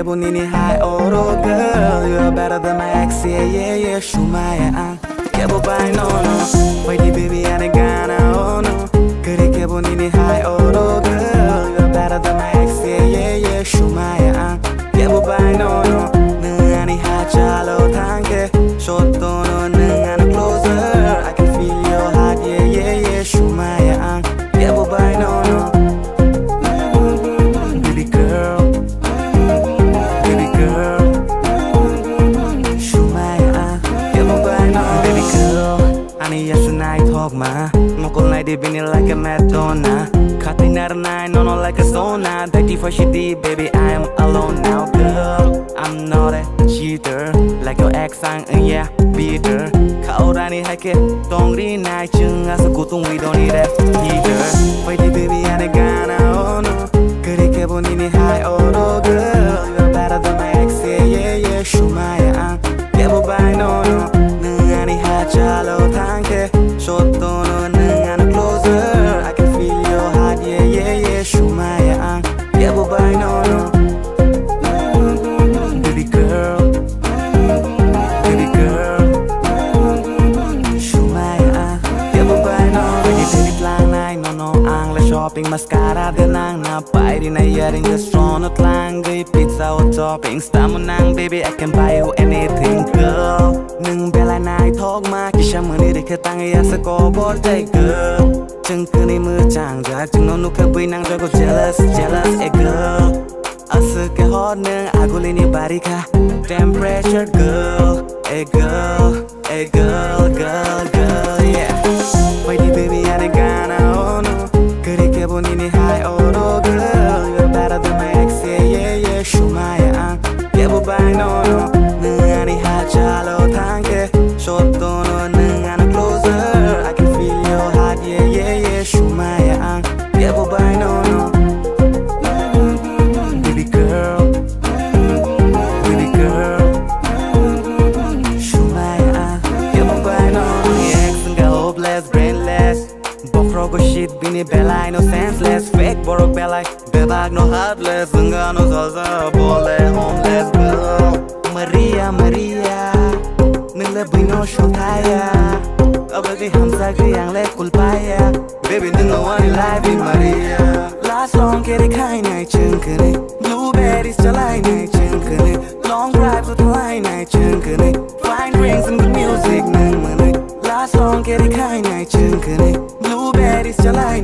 본인이 high oh girl you're better than my ex yeah yeah yeah shumaya yeah but I know no why the baby 안에 가나 oh no 그렇게 본인이 high oh girl you're better than my ex yeah yeah yeah shumaya yeah but I know no 능 안이 하잘로 당게 숏도는 능 안에 closer I can feel your heart yeah yeah yeah shumaya yeah but I know no baby girl 아니 yes night talk ma 먹고 like the beanie like a Madonna Cutting out a night no no like a sauna 34 shitty baby I am alone now girl I'm not a cheater like your ex sang yeah bitter 가오라니 할게 똥리 나이 증아서 고통 we don't need that heater Why the baby 안에 가나 oh no 그렇게 본인이 high oh no girl You're better than my ex yeah yeah yeah shumaya yeah but I know no 능 안이 하잘로 당게 숏도는 능 안에 closer I can feel your heart yeah yeah yeah shumaya yeah but I know no baby girl shumaya yeah but I know when you take it lang nai no no ang la shopping mascara de nang na pai di na yaring just strong no klang gay pizza or toppings tamo nang baby I can buy you anything girl 능 벨라 나이 톡마 기샤문이 이렇게 땅에 야서 kokborok girl 증끈이 무장작 증노 누카 부인ang 저거 jealous jealous a girl 어스게 헛능 아굴리니 바리카 temperature girl a girl a girl girl girl yeah why the baby 안에 가나 oh no 그렇게 본인이 high oh no girl you're better than my ex yeah yeah yeah shumaya yeah but I know no 능 안이 하잘로 당게 숏도는 능 안에 closer I can feel your heart yeah yeah yeah shumaya yeah but I know no baby girl shumaya yeah but I know yeah ex가 hopeless brainless kokborok shit bini belai no senseless fake borok belai bebag no heartless enggak no salsa boleh homeless girl Maria Maria nâng lebih no shotaya abadi hamsa ke yang le kulpaya baby nâng awani life in Maria last long kere khai nai chungkene blueberries chalai nai chungkene long drives with line nai chungkene fine drinks and good music nâng mane last long kere khai nai chungkene blueberries chalai